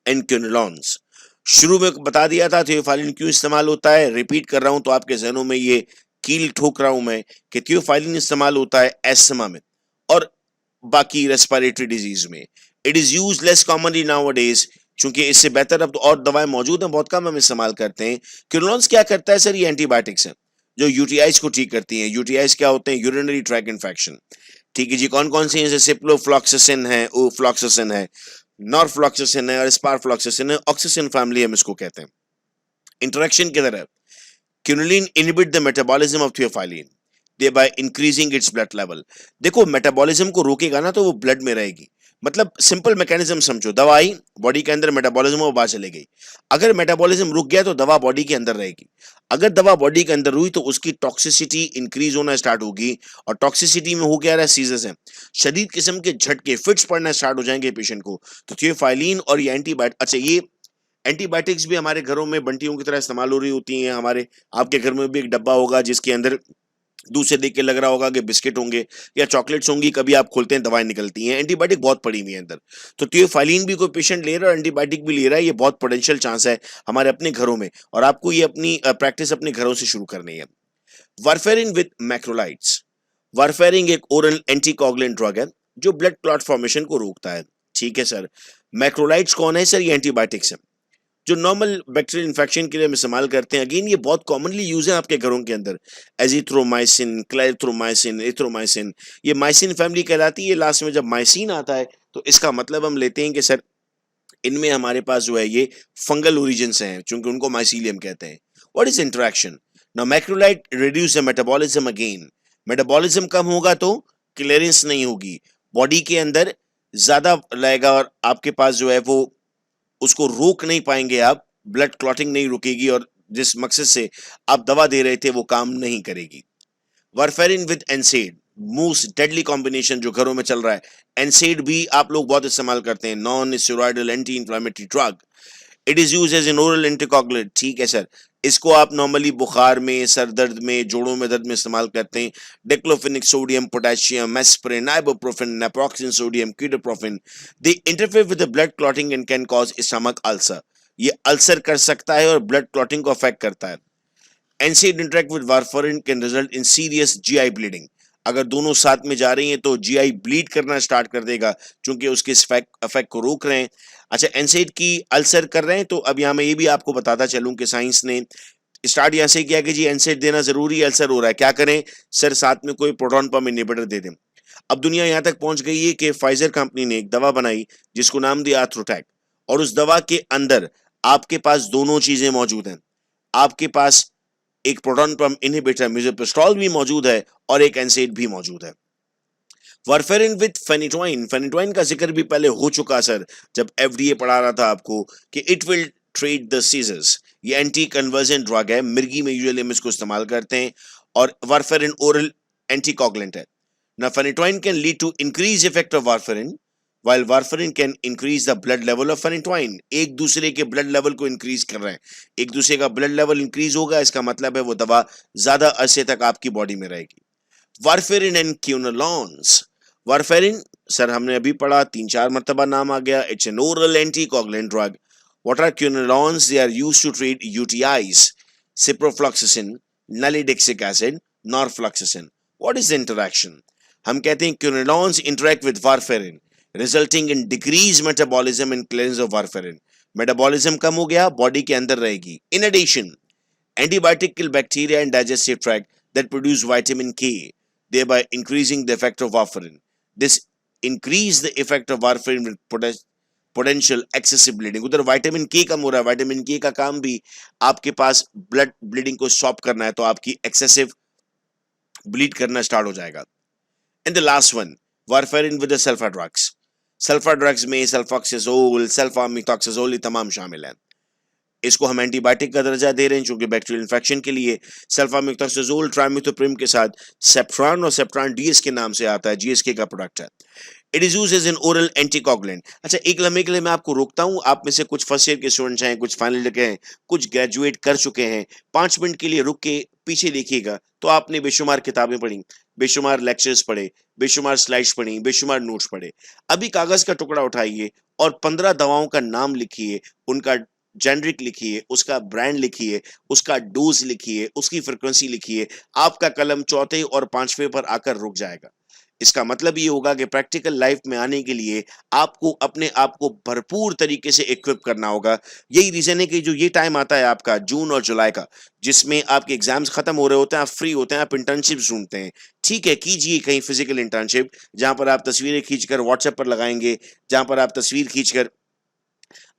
[SPEAKER 1] एंड क्विनोलॉन्स. शुरू में बता दिया था थियोफाइलिन क्यों इस्तेमाल होता है, रिपीट कर रहा हूं तो आपके जहनों में ये कील ठोक रहा हूं मैं कि थियोफाइलिन इस्तेमाल होता है एस्थमा में और बाकी रेस्पिरेटरी डिजीज में. It is use less commonly nowadays, चूंकि इससे बेहतर अब तो और दवाएं मौजूद हैं, बहुत कम हम इस्तेमाल करते हैं. क्विनोलॉन्स क्या करता है सर, ये एंटीबायोटिक्स है जो यूटीआईज को ठीक करती हैं. यूटीआईज क्या होते हैं, यूरिनरी ट्रैक इन्फेक्शन. ठीक है जी, कौन कौन सी है, सिप्लोफ्लॉक्सासिन है, ओफ्लॉक्सासिन है, नॉरफ्लॉक्सासिन है और स्पारफ्लॉक्सासिन है. ऑक्सीसिन फैमिली हम इसको कहते हैं. इंटरेक्शन किधर है, quinoline inhibit the metabolism of theophylline thereby increasing its blood level. देखो मेटाबॉलिज्म को रोकेगा ना तो वो ब्लड में रहेगी. मतलब सिंपल मैकेनिज्म समझो, दवा आई बॉडी के अंदर, मेटाबॉलिज्म वो बाहर चले गई. अगर मेटाबॉलिज्म रुक गया तो दवा बॉडी के अंदर रहेगी. अगर दवा बॉडी के अंदर हुई तो उसकी टॉक्सिसिटी इंक्रीज होना स्टार्ट होगी और टॉक्सिसिटी में हो गया रहा सीजर्स है, शदीद किस्म के झटके, फिट्स पड़ना स्टार्ट हो जाएंगे पेशेंट को. तो थियोफाइलिन और ये एंटीबायोटिक, अच्छा ये एंटीबायोटिक्स भी हमारे घरों में बंटियों की तरह इस्तेमाल हो रही होती हैं. हमारे आपके घर में भी एक डब्बा होगा जिसके अंदर दूर से देख के लग रहा होगा कि बिस्किट होंगे या चॉकलेट्स होंगी, कभी आप खोलते हैं दवाएं निकलती हैं, एंटीबायोटिक बहुत पड़ी हुई है अंदर. तो थियोफाइलिन भी कोई पेशेंट ले रहा है और एंटीबायोटिक भी ले रहा है, ये बहुत पोटेंशियल चांस है हमारे अपने घरों में, और आपको ये अपनी प्रैक्टिस अपने घरों से शुरू करनी है. Warfarin with macrolides. वारफेरिन एक ओरल एंटीकोगुलेंट ड्रग है जो ब्लड क्लॉट फॉर्मेशन को रोकता है. ठीक है सर. मैक्रोलाइट्स कौन है सर, ये एंटीबायोटिक्स है जो नॉर्मल बैक्टीरियल इन्फेक्शन के लिए हम इस्तेमाल करते हैं. अगेन ये बहुत कॉमनली यूज है आपके घरों के अंदर. एजिथ्रोमाइसिन, क्लेरिथ्रोमाइसिन, एथ्रोमाइसिन, ये माइसिन फैमिली कहलाती है. लास्ट में जब माइसिन आता है तो इसका मतलब हम लेते हैं कि सर इनमें हमारे पास जो है ये फंगल ओरिजिन से हैं, चूंकि उनको माइसीलियम कहते हैं. What is interaction, now macrolide reduce the metabolism. Again metabolism कम होगा तो क्लियरेंस नहीं होगी, बॉडी के अंदर ज्यादा रहेगा और आपके पास जो है वो उसको रोक नहीं पाएंगे आप, ब्लड क्लॉटिंग नहीं रुकेगी और जिस मकसद से आप दवा दे रहे थे वो काम नहीं करेगी. Warfarin with एनसेड, most deadly combination जो घरों में चल रहा है. एनसेड भी आप लोग बहुत इस्तेमाल करते हैं, non steroidal anti inflammatory drug. It is use as an oral anticoagulant. ठीक है सर. इसको आप नॉर्मली बुखार में, सर दर्द में, जोड़ों में दर्द में इस्तेमाल करते हैं. Diclofenac sodium, potassium, aspirin, ibuprofen, naproxen sodium, ketoprofen. They interfere with the blood clotting and can cause stomach ulcer. ये अल्सर कर सकता है और ब्लड क्लॉटिंग को अफेक्ट करता है. NSAID interact with warfarin can result in serious GI bleeding. अगर दोनों साथ में जा रही हैं तो GI ब्लीड करना स्टार्ट कर देगा क्योंकि उसके इफेक्ट को रोक रहे हैं. अच्छा, NSAID की अल्सर कर रहे हैं तो अब यहाँ मैं ये भी आपको बताता चलूं कि साइंस ने स्टार्ट यहाँ से किया कि जी NSAID देना जरूरी है, अल्सर हो रहा है, क्या करें सर, साथ में कोई प्रोटॉन पंप इनहिबिटर दे दें. अब दुनिया यहाँ तक पहुंच गई है कि फाइजर कंपनी ने एक दवा बनाई जिसको नाम दिया आर्थ्रोटैक, और उस दवा के अंदर आपके पास दोनों चीजें मौजूद हैं. आपके पास एक प्रोटॉन पंप इनहिबिटर मिज़ोप्रेस्टोल भी मौजूद है और एक एनसेड भी मौजूद है. Warfarin with phenytoin. फेनिटोइन का जिक्र भी पहले हो चुका सर जब FDA पढ़ा रहा था आपको कि it will treat the seizures. ये एंटी कन्वर्जेंट ड्रग है, मिर्गी में यूजुअली हम इसको इस्तेमाल करते हैं, और वारफेरिन ओरल एंटीकोगुलेंट है. ना phenytoin can lead to increase effect of warfarin while warfarin can increase the blood level of phenytoin. एक दूसरे के ब्लड लेवल को इंक्रीज कर रहे हैं, एक दूसरे का ब्लड लेवल इंक्रीज होगा, इसका मतलब है वो दवा ज्यादा अरसे तक आपकी बॉडी में रहेगी. Warfarin and quinolones. Warfarin sir हमने अभी पढ़ा, 3-4 मरतबा नाम आ गया. It's an oral anticoagulant drug. What are quinolones? They are used to treat UTIs. Ciprofloxacin, nalidixic acid, norfloxacin. What is the interaction? हम कहते हैं quinolones interact with warfarin, resulting in decreased metabolism and clearance of warfarin. Metabolism कम हो गया, body के अंदर रहेगी. In addition, antibiotic kill bacteria and digestive tract that produce vitamin K, thereby increasing the effect of warfarin. This increase the effect of warfarin with potential excessive bleeding. उधर vitamin के कम हो रहा है, विटामिन के का काम भी आपके पास ब्लड ब्लीडिंग को स्टॉप करना है, तो आपकी एक्सेसिव ब्लीड करना स्टार्ट हो जाएगा। And the last one, warfarin with sulfa drugs. Sulfa drugs में सल्फॉक्साजोल, सल्फामिथॉक्साजोल ये तमाम शामिल हैं। इसको हम एंटीबायोटिक का दर्जा दे रहे हैं चूंकि बैक्टीरियल इन्फेक्शन के लिए। सल्फामिथॉक्साजोल ट्राइमिथोप्रिम के साथ सेप्ट्रॉन, और सेप्ट्रॉन डीएस के नाम से आता है, जीएसके का प्रोडक्ट है। It is used as an oral anticoagulant. अच्छा, एक लम्हे के लिए मैं आपको रोकता हूं, आप में से कुछ फर्स्ट ईयर के स्टूडेंट्स हैं, कुछ फाइनल ईयर के हैं, कुछ ग्रेजुएट कर चुके हैं। 5 मिनट के लिए रुक के पीछे देखिएगा तो आपने बेशुमार किताबें पढ़ी, बेशुमार लेक्चर्स पढ़े, बेशुमार स्लाइड्स पढ़ी, बेशुमार नोट्स पढ़े। अभी कागज का टुकड़ा उठाइए और 15 दवाओं का नाम लिखिए, उनका जेनरिक लिखिए, उसका ब्रांड लिखिए, उसका डोज लिखिए, उसकी फ्रीक्वेंसी लिखिए। आपका कलम चौथे और 5वें पर आकर रुक जाएगा। इसका मतलब ये होगा कि प्रैक्टिकल लाइफ में आने के लिए आपको अपने आप को भरपूर तरीके से इक्विप करना होगा। यही रीजन है कि जो ये टाइम आता है आपका जून और जुलाई का, जिसमें आपके एग्जाम्स खत्म हो रहे होते हैं, आप फ्री होते हैं, आप इंटर्नशिप ढूंढते हैं। ठीक है, कीजिए कहीं फिजिकल इंटर्नशिप, जहां पर आप तस्वीरें खींचकर व्हाट्सएप पर लगाएंगे, जहां पर आप तस्वीर खींचकर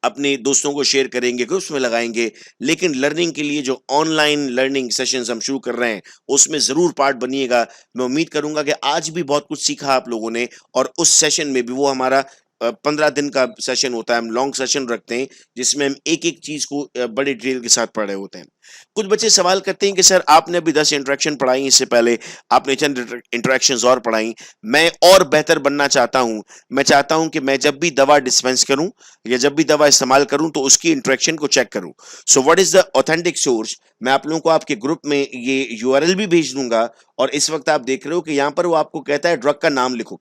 [SPEAKER 1] अपने दोस्तों को शेयर करेंगे, ग्रुप्स में लगाएंगे। लेकिन लर्निंग के लिए जो ऑनलाइन लर्निंग सेशंस हम शुरू कर रहे हैं, उसमें जरूर पार्ट बनिएगा। मैं उम्मीद करूंगा कि आज भी बहुत कुछ सीखा आप लोगों ने, और उस सेशन में भी, वो हमारा 15 दिन का सेशन होता है, हम लॉन्ग सेशन रखते हैं जिसमें हम एक एक चीज को बड़े डिटेल के साथ पढ़ रहे होते हैं। कुछ बच्चे सवाल करते हैं कि सर आपने अभी 10 इंटरेक्शन पढ़ाई, इससे पहले आपने चंद इंटरेक्शंस और पढ़ाई, मैं और बेहतर बनना चाहता हूं। मैं चाहता हूं कि मैं जब भी दवा डिस्पेंस करूं या जब भी दवा इस्तेमाल करूं तो उसकी इंटरेक्शन को चेक करूं। So what is the authentic source? मैं आप लोगों को आपके ग्रुप में ये यूआरएल भी भेज दूंगा, और इस वक्त आप देख रहे हो कि यहां पर वो आपको कहता है ड्रग का नाम लिखो।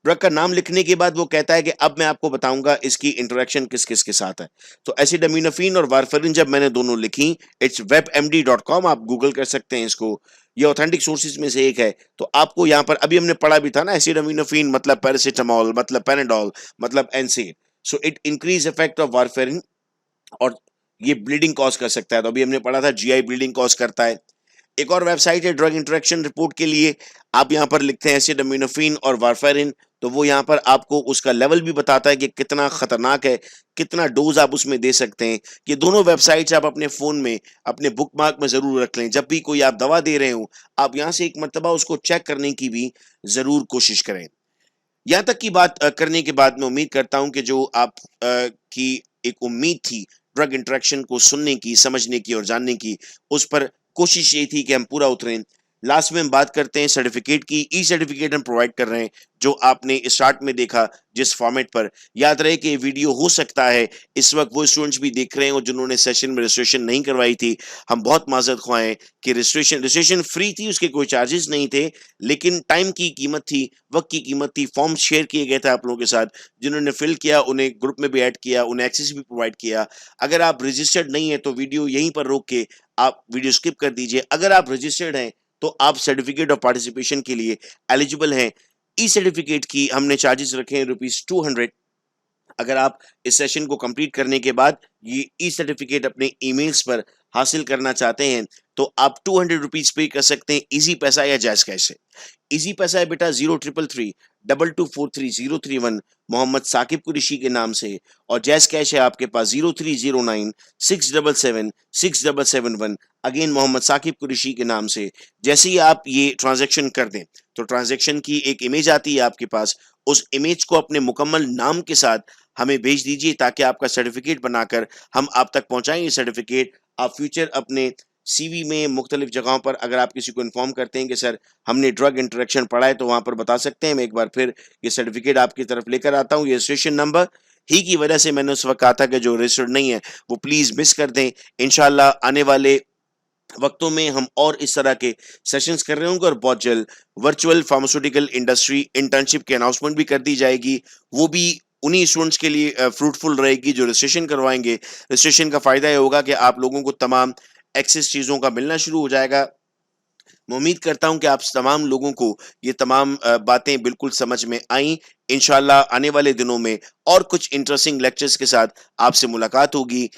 [SPEAKER 1] ड्रग का नाम लिखने के बाद वो कहता है कि अब मैं आपको बताऊंगा इसकी इंटरेक्शन किस किस के साथ है। तो एसिटामिनोफेन और वारफेरिन जब मैंने दोनों लिखी, इट्स webmd.com, आप गूगल कर सकते हैं इसको, ये ऑथेंटिक सोर्सेज में से एक है। तो आपको यहाँ पर अभी हमने पढ़ा भी था ना, एसिटामिनोफेन मतलब पैरासीटामोल, मतलब पैनाडोल, मतलब एनसेड। So it increase effect of warfarin, और ये ब्लीडिंग कॉज कर सकता है। तो अभी हमने पढ़ा था जीआई ब्लीडिंग कॉज करता है। एक और वेबसाइट है ड्रग इंटरेक्शन रिपोर्ट के लिए, आप यहाँ पर लिखते हैं एसिटामिनोफेन और वारफेरिन, तो वो यहाँ पर आपको उसका लेवल भी बताता है कि कितना खतरनाक है, कितना डोज आप उसमें दे सकते हैं। ये दोनों वेबसाइट्स आप अपने फोन में, अपने बुकमार्क में जरूर रख लें। जब भी कोई आप दवा दे रहे हो, आप यहाँ से एक मर्तबा उसको चेक करने की भी जरूर कोशिश करें। यहाँ तक की बात करने के बाद मैं उम्मीद करता हूं कि जो आप की एक उम्मीद थी ड्रग इंटरेक्शन को सुनने की, समझने की और जानने की, उस पर कोशिश ये थी कि हम पूरा उतरें। लास्ट में हम बात करते हैं सर्टिफिकेट की। ई सर्टिफिकेट हम प्रोवाइड कर रहे हैं, जो आपने स्टार्ट में देखा जिस फॉर्मेट पर। याद रहे कि वीडियो हो सकता है इस वक्त वो स्टूडेंट्स भी देख रहे हैं और जिन्होंने सेशन में रजिस्ट्रेशन नहीं करवाई थी। हम बहुत माजरत ख्वाह हैं कि रजिस्ट्रेशन फ्री थी, उसके कोई चार्जेस नहीं थे, लेकिन टाइम की कीमत थी, वक्त की कीमत थी। फॉर्म शेयर किए गए थे आप लोगों के साथ, जिन्होंने फिल किया उन्हें ग्रुप में भी ऐड किया, उन्हें एक्सेस भी प्रोवाइड किया। अगर आप रजिस्टर्ड नहीं है तो वीडियो यहीं पर रोक के आप वीडियो स्किप कर दीजिए। अगर आप रजिस्टर्ड हैं तो आप सर्टिफिकेट ऑफ पार्टिसिपेशन के लिए एलिजिबल हैं। ई सर्टिफिकेट की हमने चार्जेस रखे हैं ₹200। अगर आप इस सेशन को कंप्लीट करने के बाद ये ई सर्टिफिकेट अपने ईमेल्स पर हासिल करना चाहते हैं तो आप ₹200 पे कर सकते हैं, इजी पैसा या जैज कैश से। इजी पैसा है बेटा 033322433031 मोहम्मद साकिब कुरैशी के नाम से, और जैज कैश है आपके पास 030967767771 अगेन मोहम्मद साकिब कुरैशी के नाम से। जैसे ही आप ये ट्रांजैक्शन कर दें तो ट्रांजैक्शन की एक इमेज आती है आपके पास, उस इमेज को अपने मुकम्मल नाम के साथ हमें भेज दीजिए ताकि आपका सर्टिफिकेट बनाकर हम आप तक पहुंचाएंगे। सर्टिफिकेट आप फ्यूचर अपने सीवी में मुख्तलिफ जगहों पर अगर आप किसी को इन्फॉर्म करते हैं कि सर हमने ड्रग इंटरेक्शन पढ़ा है, तो वहां पर बता सकते हैं। मैं एक बार फिर ये सर्टिफिकेट आपकी तरफ लेकर आता हूँ। ये रजिस्ट्रेशन नंबर ही की वजह से मैंने उस वक्त कहा था कि जो रजिस्टर्ड नहीं है वो प्लीज मिस कर दें। इंशाल्लाह आने वाले वक्तों में हम और इस तरह के सेशंस कर रहे होंगे, और बहुत जल्द वर्चुअल फार्मास्यूटिकल इंडस्ट्री इंटर्नशिप की अनाउंसमेंट भी कर दी जाएगी। वो भी उन्हीं स्टूडेंट्स के लिए फ्रूटफुल रहेगी जो रजिस्ट्रेशन करवाएंगे। रजिस्ट्रेशन का फायदा ये होगा कि आप लोगों को तमाम एक्सेस चीज़ों का मिलना शुरू हो जाएगा। मैं उम्मीद करता हूं कि आप तमाम लोगों को ये तमाम बातें बिल्कुल समझ में आई। इंशाल्लाह आने वाले दिनों में और कुछ इंटरेस्टिंग लेक्चर्स के साथ आपसे मुलाकात होगी।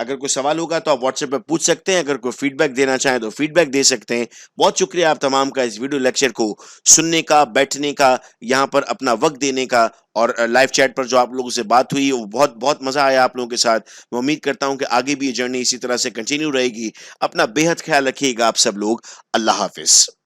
[SPEAKER 1] अगर कोई सवाल होगा तो आप व्हाट्सएप पे पूछ सकते हैं, अगर कोई फीडबैक देना चाहें तो फीडबैक दे सकते हैं। बहुत शुक्रिया आप तमाम का इस वीडियो लेक्चर को सुनने का, बैठने का, यहाँ पर अपना वक्त देने का, और लाइव चैट पर जो आप लोगों से बात हुई वो बहुत बहुत मजा आया आप लोगों के साथ। मैं उम्मीद करता हूँ कि आगे भी ये जर्नी इसी तरह से कंटिन्यू रहेगी। अपना बेहद ख्याल रखिएगा आप सब लोग। अल्लाह हाफिज।